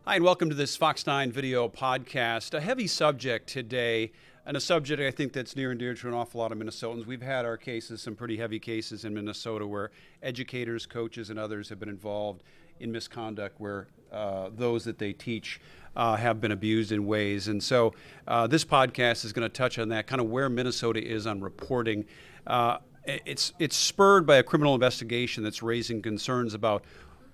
Hi, and welcome to this Fox 9 video podcast. A heavy subject today, and a subject I think that's near and dear to an awful lot of Minnesotans. We've had our cases, some pretty heavy cases in Minnesota where educators, coaches, and others have been involved in misconduct where those that they teach have been abused in ways. And so this podcast is going to touch on that, kind of where Minnesota is on reporting. It's spurred by a criminal investigation that's raising concerns about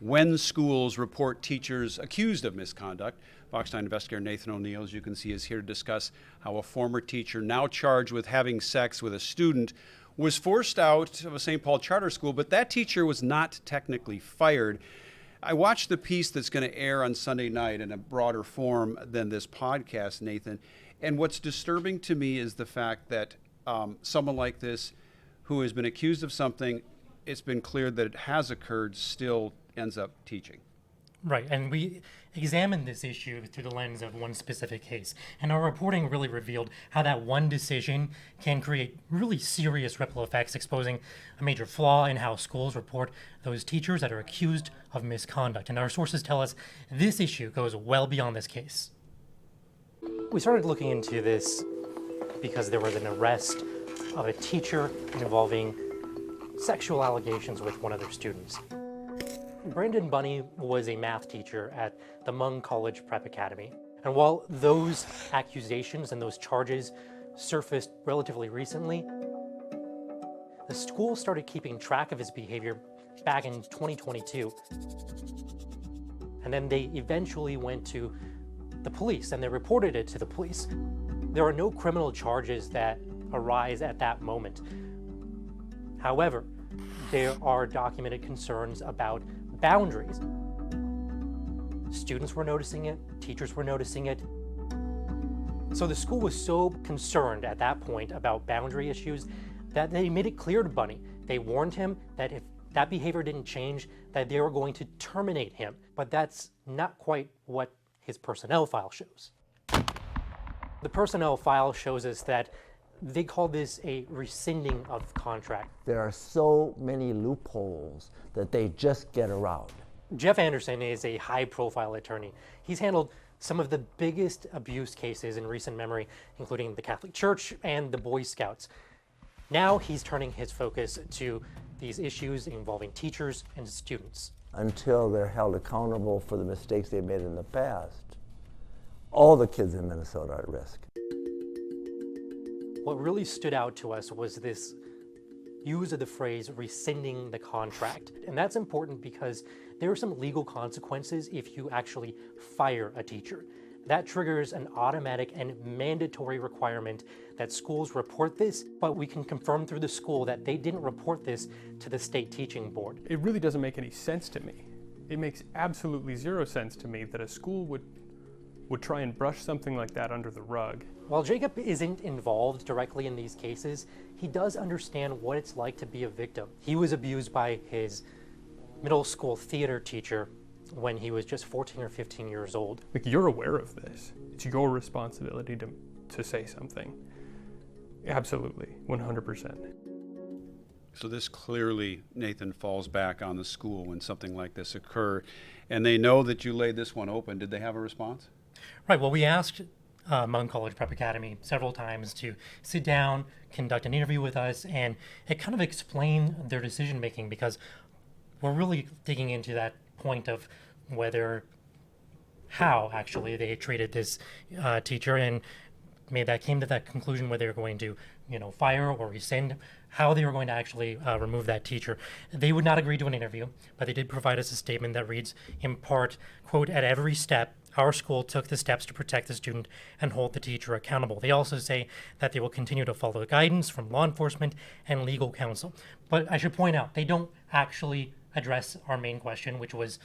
when schools report teachers accused of misconduct. Fox 9 investigator Nathan O'Neill, as you can see, is here to discuss how a former teacher now charged with having sex with a student was forced out of a St. Paul charter school, but that teacher was not technically fired. I watched the piece that's going to air on Sunday night in a broader form than this podcast, Nathan, and what's disturbing to me is the fact that someone like this who has been accused of something, it's been clear that it has occurred, still ends up teaching. Right, and we examined this issue through the lens of one specific case, and our reporting really revealed how that one decision can create really serious ripple effects, exposing a major flaw in how schools report those teachers that are accused of misconduct. And our sources tell us this issue goes well beyond this case. We started looking into this because there was an arrest of a teacher involving sexual allegations with one of their students. Brandon Bunny was a math teacher at the Mung College Prep Academy. And while those accusations and those charges surfaced relatively recently, the school started keeping track of his behavior back in 2022. And then they eventually went to the police and they reported it to the police. There are no criminal charges that arise at that moment. However, there are documented concerns about boundaries. Students were noticing it, teachers were noticing it. So the school was so concerned at that point about boundary issues that they made it clear to Bunny. They warned him that if that behavior didn't change, that they were going to terminate him. But that's not quite what his personnel file shows. The personnel file shows us that they call this a rescinding of contract. There are so many loopholes that they just get around. Jeff Anderson is a high-profile attorney. He's handled some of the biggest abuse cases in recent memory, including the Catholic Church and the Boy Scouts. Now he's turning his focus to these issues involving teachers and students. Until they're held accountable for the mistakes they made in the past, all the kids in Minnesota are at risk. What really stood out to us was this use of the phrase rescinding the contract. And that's important because there are some legal consequences if you actually fire a teacher. That triggers an automatic and mandatory requirement that schools report this, but we can confirm through the school that they didn't report this to the state teaching board. It really doesn't make any sense to me. It makes absolutely zero sense to me that a school would try and brush something like that under the rug. While Jacob isn't involved directly in these cases, he does understand what it's like to be a victim. He was abused by his middle school theater teacher when he was just 14 or 15 years old. Like, you're aware of this. It's your responsibility to say something. Absolutely, 100%. So this clearly, Nathan, falls back on the school when something like this occurred. And they know that you laid this one open. Did they have a response? Right, well, we asked Mung College Prep Academy several times to sit down, conduct an interview with us, and it kind of explain their decision making, because we're really digging into that point of how actually they treated this teacher, and came to that conclusion where they were going to, fire or rescind, how they were going to actually remove that teacher. They would not agree to an interview, but they did provide us a statement that reads, in part, quote, "At every step, our school took the steps to protect the student and hold the teacher accountable." They also say that they will continue to follow guidance from law enforcement and legal counsel. But I should point out, they don't actually address our main question, which was,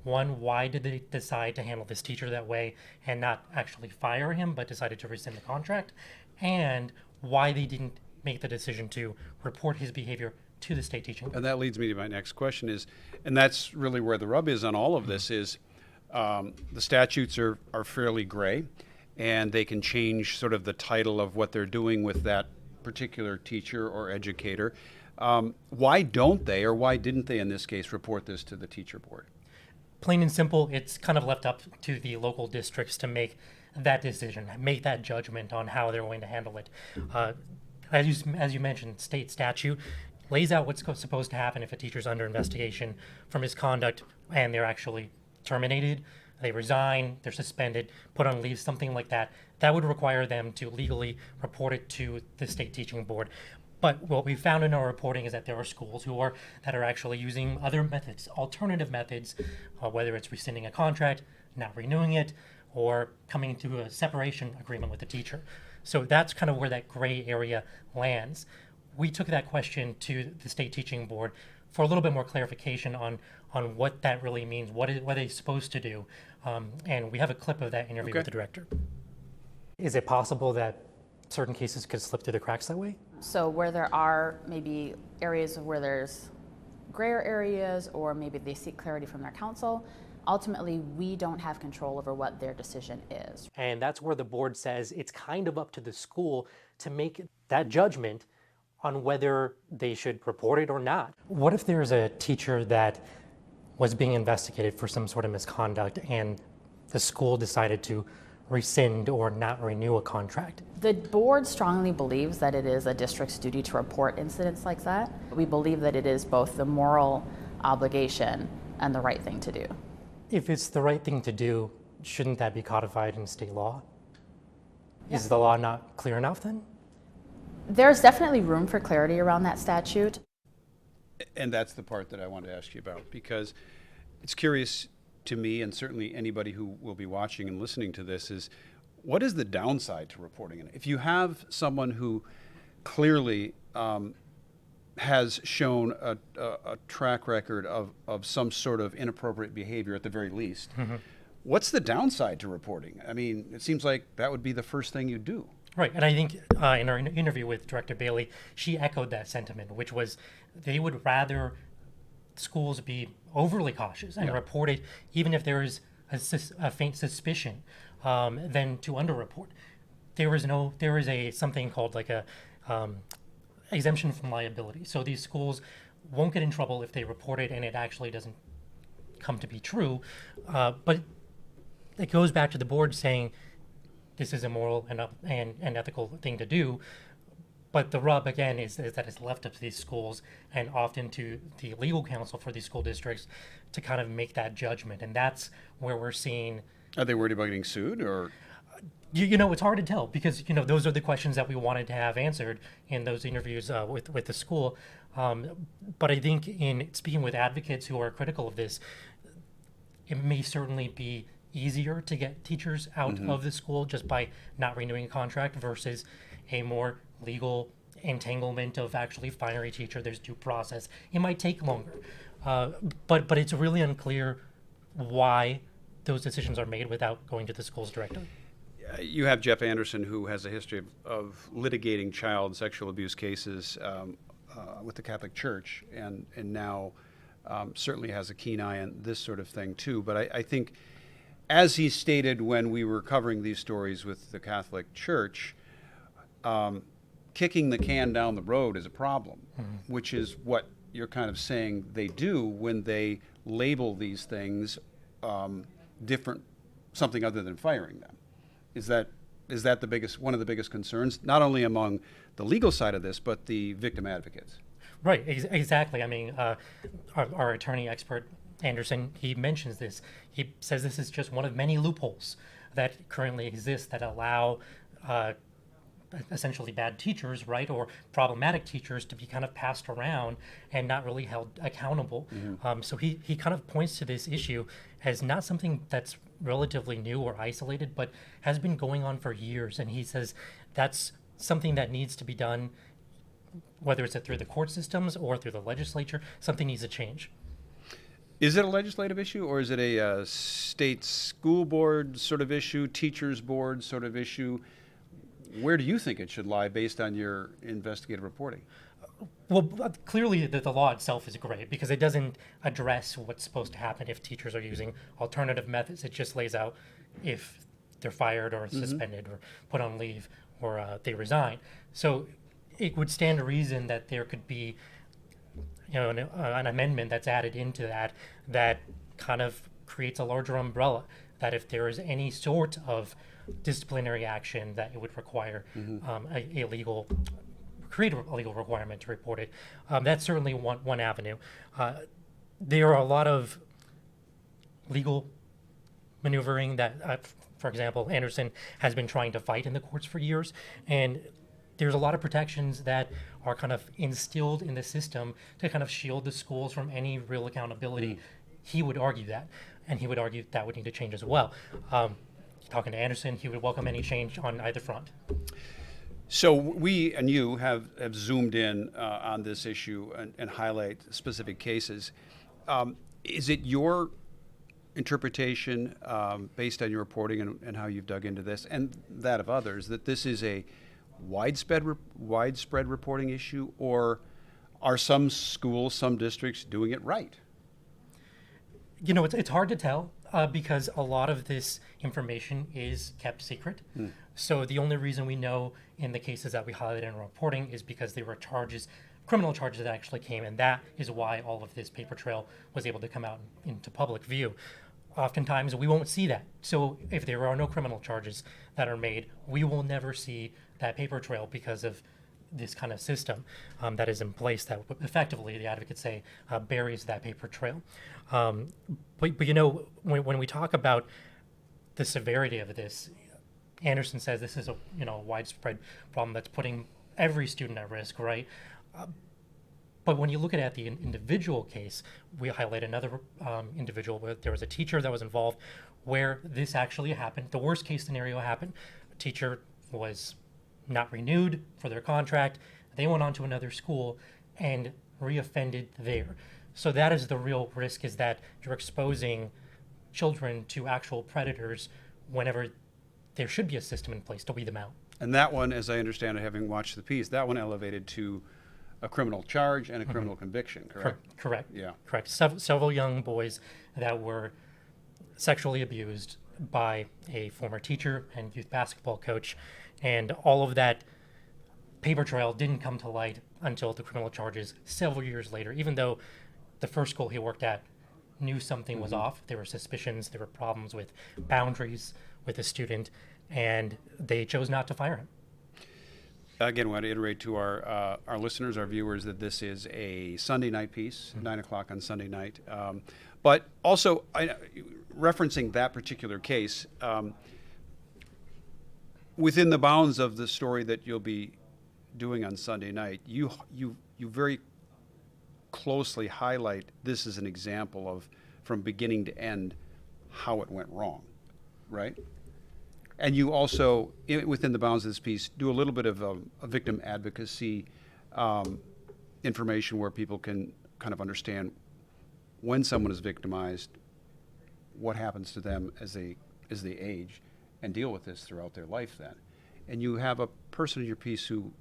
one, why did they decide to handle this teacher that way and not actually fire him, but decided to rescind the contract? And why they didn't make the decision to report his behavior to the state teaching board. And that leads me to my next question is, and that's really where the rub is on all of this, is the statutes are fairly gray, and they can change sort of the title of what they're doing with that particular teacher or educator. Why don't they, or why didn't they in this case, report this to the teacher board? Plain and simple, it's kind of left up to the local districts to make that decision, make that judgment on how they're going to handle it. As you mentioned, state statute lays out what's supposed to happen if a teacher's under investigation for misconduct and they're actually terminated, they resign, they're suspended, put on leave, something like that. That would require them to legally report it to the state teaching board. But what we found in our reporting is that there are schools that are actually using other methods, alternative methods, whether it's rescinding a contract, not renewing it, or coming to a separation agreement with the teacher. So that's kind of where that gray area lands. We took that question to the state teaching board for a little bit more clarification on what that really means, what are they supposed to do, and we have a clip of that interview with the director. Is it possible that certain cases could slip through the cracks that way? So where there are maybe areas where there's grayer areas, or maybe they seek clarity from their counsel, ultimately we don't have control over what their decision is. And that's where the board says it's kind of up to the school to make that judgment on whether they should report it or not. What if there's a teacher that was being investigated for some sort of misconduct and the school decided to rescind or not renew a contract? The board strongly believes that it is a district's duty to report incidents like that. We believe that it is both the moral obligation and the right thing to do. If it's the right thing to do, shouldn't that be codified in state law? Yeah. Is the law not clear enough then? There's definitely room for clarity around that statute. And that's the part that I wanted to ask you about, because it's curious to me, and certainly anybody who will be watching and listening to this, is what is the downside to reporting it? If you have someone who clearly has shown a track record of some sort of inappropriate behavior at the very least, what's the downside to reporting? I mean, it seems like that would be the first thing you do. Right, and I think in our interview with Director Bailey, she echoed that sentiment, which was they would rather schools be overly cautious and report it, even if there is a faint suspicion, than to underreport. There is something called like a exemption from liability. So these schools won't get in trouble if they report it and it actually doesn't come to be true. But it goes back to the board saying this is a moral and ethical thing to do. But the rub, again, is that it's left up to these schools and often to the legal counsel for these school districts to kind of make that judgment. And that's where we're seeing... Are they worried about getting sued, or...? You know, it's hard to tell because, those are the questions that we wanted to have answered in those interviews with the school. But I think in speaking with advocates who are critical of this, it may certainly be easier to get teachers out of the school just by not renewing a contract versus a more legal entanglement of actually firing a teacher. There's due process. It might take longer. But it's really unclear why those decisions are made without going to the schools directly. You have Jeff Anderson, who has a history of litigating child sexual abuse cases with the Catholic Church, and now certainly has a keen eye on this sort of thing too. But I think, as he stated when we were covering these stories with the Catholic Church, kicking the can down the road is a problem, which is what you're kind of saying they do when they label these things different, something other than firing them. Is that one of the biggest concerns, not only among the legal side of this, but the victim advocates? Right, exactly. I mean, our attorney expert, Anderson, he mentions this. He says this is just one of many loopholes that currently exist that allow essentially bad teachers, right, or problematic teachers to be kind of passed around and not really held accountable. So he kind of points to this issue as not something that's relatively new or isolated, but has been going on for years. And he says that's something that needs to be done, whether it's through the court systems or through the legislature. Something needs to change. Is it a legislative issue, or is it a state school board sort of issue, teachers board sort of issue? Where do you think it should lie based on your investigative reporting? Well, clearly the law itself is great because it doesn't address what's supposed to happen if teachers are using alternative methods. It just lays out if they're fired or suspended or put on leave or they resign. So it would stand to reason that there could be an amendment that's added into that kind of creates a larger umbrella that if there is any sort of disciplinary action that it would require a legal create a legal requirement to report it. That's certainly one avenue. There are a lot of legal maneuvering that, for example, Anderson has been trying to fight in the courts for years, and there's a lot of protections that are kind of instilled in the system to kind of shield the schools from any real accountability. He would argue that, and he would argue that would need to change as well. Talking to Anderson, he would welcome any change on either front. So we and you have zoomed in on this issue and highlight specific cases. Is it your interpretation, based on your reporting and how you've dug into this, and that of others, that this is a widespread reporting issue, or are some schools, some districts doing it right? You know, it's hard to tell because a lot of this information is kept secret. So the only reason we know in the cases that we highlighted in our reporting is because there were criminal charges that actually came, and that is why all of this paper trail was able to come out into public view. Oftentimes we won't see that. So if there are no criminal charges that are made, we will never see that paper trail because of this kind of system that is in place that effectively, the advocates say, buries that paper trail. But you know, when we talk about the severity of this, Anderson says this is a widespread problem that's putting every student at risk, right? But when you look at the individual case, we highlight another individual where there was a teacher that was involved where this actually happened. The worst case scenario happened. A teacher was not renewed for their contract. They went on to another school and reoffended there. So that is the real risk, is that you're exposing children to actual predators whenever there should be a system in place to weed them out. And that one, as I understand it, having watched the piece, that one elevated to a criminal charge and a criminal conviction, correct? Correct. Yeah. Correct. Several young boys that were sexually abused by a former teacher and youth basketball coach, and all of that paper trail didn't come to light until the criminal charges several years later, even though the first school he worked at knew something was off. There were suspicions, there were problems with boundaries with a student, and they chose not to fire him. Again, we want to iterate to our listeners, our viewers, that this is a Sunday night piece, 9 o'clock on Sunday night. But also, referencing that particular case, within the bounds of the story that you'll be doing on Sunday night, you very closely highlight this as an example of, from beginning to end, how it went wrong, right? And you also, within the bounds of this piece, do a little bit of a victim advocacy information where people can kind of understand when someone is victimized, what happens to them as they age, and deal with this throughout their life then. And you have a person in your piece who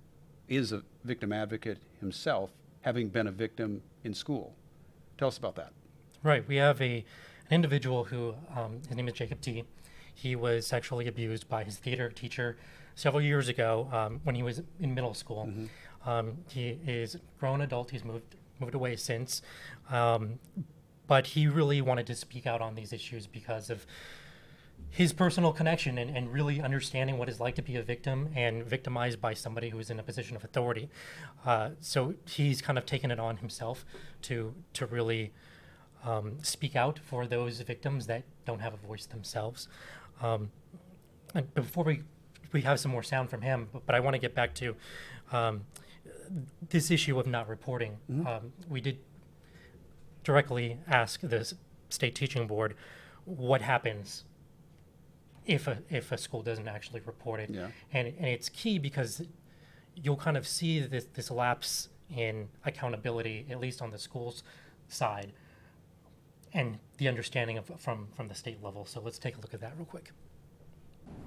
is a victim advocate himself, having been a victim in school. Tell us about that. Right. We have an individual who, his name is Jacob T. He was sexually abused by his theater teacher several years ago when he was in middle school. He is a grown adult. He's moved away since. But he really wanted to speak out on these issues because of his personal connection and really understanding what it's like to be a victim and victimized by somebody who is in a position of authority. So he's kind of taken it on himself to really speak out for those victims that don't have a voice themselves. And before we have some more sound from him, but I want to get back to this issue of not reporting. We did directly ask the state teaching board what happens if a school doesn't actually report it. Yeah. And it's key because you'll kind of see this lapse in accountability, at least on the school's side, and the understanding from the state level. So let's take a look at that real quick.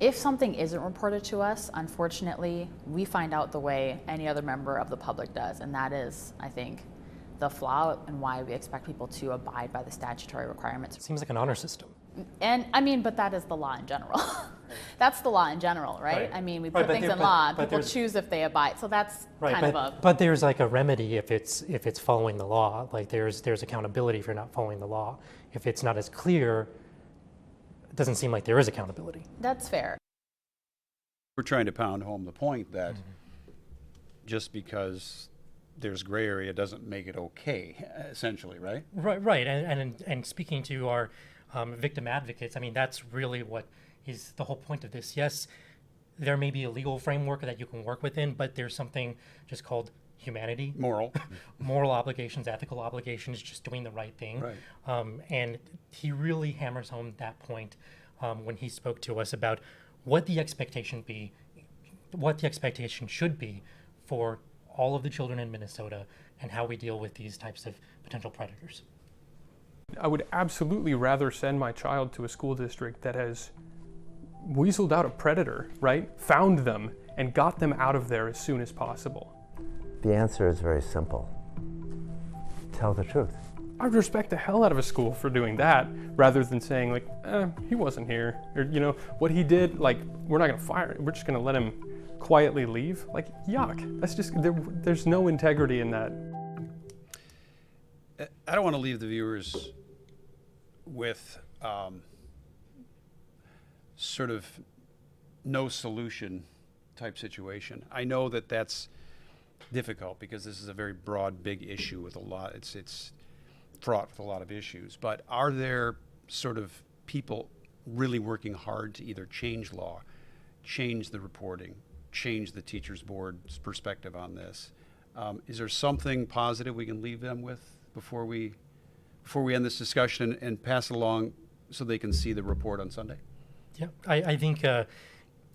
If something isn't reported to us, unfortunately, we find out the way any other member of the public does, and that is, I think, the flaw and why we expect people to abide by the statutory requirements. Seems like an honor system. And I mean, but that is the law in general. That's the law in general, right? Right. I mean, we Right, put but things there- in but- law, but people there's- choose if they abide. So that's Right, kind but, of a, but there's like a remedy if it's following the law. Like there's accountability if you're not following the law. If it's not as clear, it doesn't seem like there is accountability. that's fair. We're trying to pound home the point that just because there's gray area doesn't make it okay, essentially, right? Right. And speaking to our victim advocates, I mean, that's really what is the whole point of this. Yes, there may be a legal framework that you can work within, but there's something just called humanity, Moral. moral obligations, ethical obligations, just doing the right thing. Right. And he really hammers home that point when he spoke to us about what the expectation should be for all of the children in Minnesota and how we deal with these types of potential predators. I would absolutely rather send my child to a school district that has weaseled out a predator, right? Found them and got them out of there as soon as possible. The answer is very simple. Tell the truth. I would respect the hell out of a school for doing that rather than saying like, he wasn't here. Or, what he did, like, we're not gonna fire him. We're just gonna let him quietly leave. Like, yuck. That's just, there's no integrity in that. I don't want to leave the viewers with sort of no solution type situation. I know that that's difficult because this is a very broad, big issue with a lot. It's fraught with a lot of issues. But are there sort of people really working hard to either change law, change the reporting, change the teachers board's perspective on this? Is there something positive we can leave them with before we end this discussion and pass it along so they can see the report on Sunday? Yeah, I think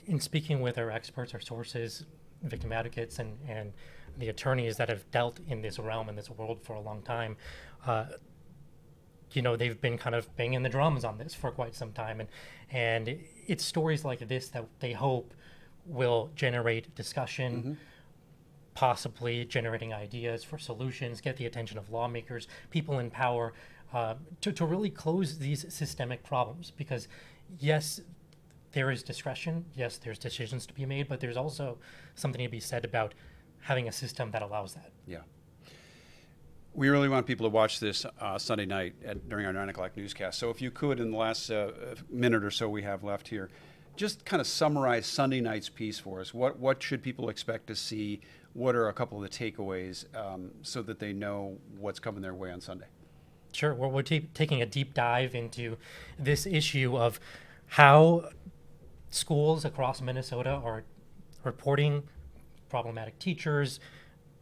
in speaking with our experts, our sources, victim advocates, and the attorneys that have dealt in this realm, in this world for a long time, they've been kind of banging the drums on this for quite some time. And it's stories like this that they hope will generate discussion, possibly generating ideas for solutions, get the attention of lawmakers, people in power, to really close these systemic problems. Because yes, there is discretion, yes, there's decisions to be made, but there's also something to be said about having a system that allows that. Yeah. We really want people to watch this Sunday night during our 9 o'clock newscast. So if you could, in the last minute or so we have left here, just kind of summarize Sunday night's piece for us. What should people expect to see? What are a couple of the takeaways so that they know what's coming their way on Sunday? Sure. We're taking a deep dive into this issue of how schools across Minnesota are reporting problematic teachers,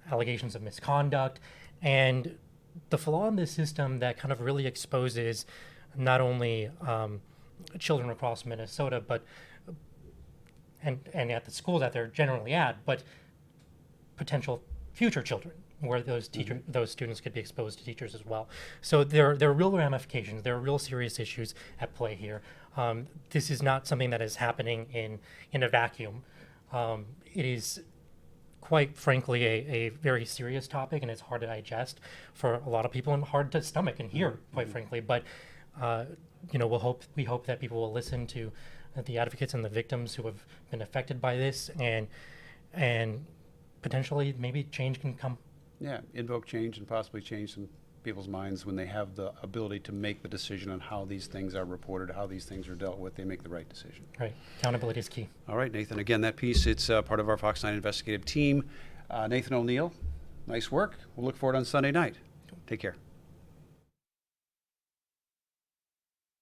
allegations of misconduct, and the flaw in this system that kind of really exposes not only children across Minnesota, but and at the schools that they're generally at, but potential future children where those those students could be exposed to teachers as well. So there are real ramifications. There are real serious issues at play here. This is not something that is happening in a vacuum. It is quite frankly a very serious topic, and it's hard to digest for a lot of people and hard to stomach and hear, quite frankly. But we hope that people will listen to the advocates and the victims who have been affected by this, and potentially maybe change can come. Yeah, invoke change and possibly change some people's minds when they have the ability to make the decision on how these things are reported, how these things are dealt with. They make the right decision. Right. Accountability is key. All right, Nathan. Again, that piece, it's part of our Fox 9 investigative team. Nathan O'Neill, nice work. We'll look forward on Sunday night. Take care.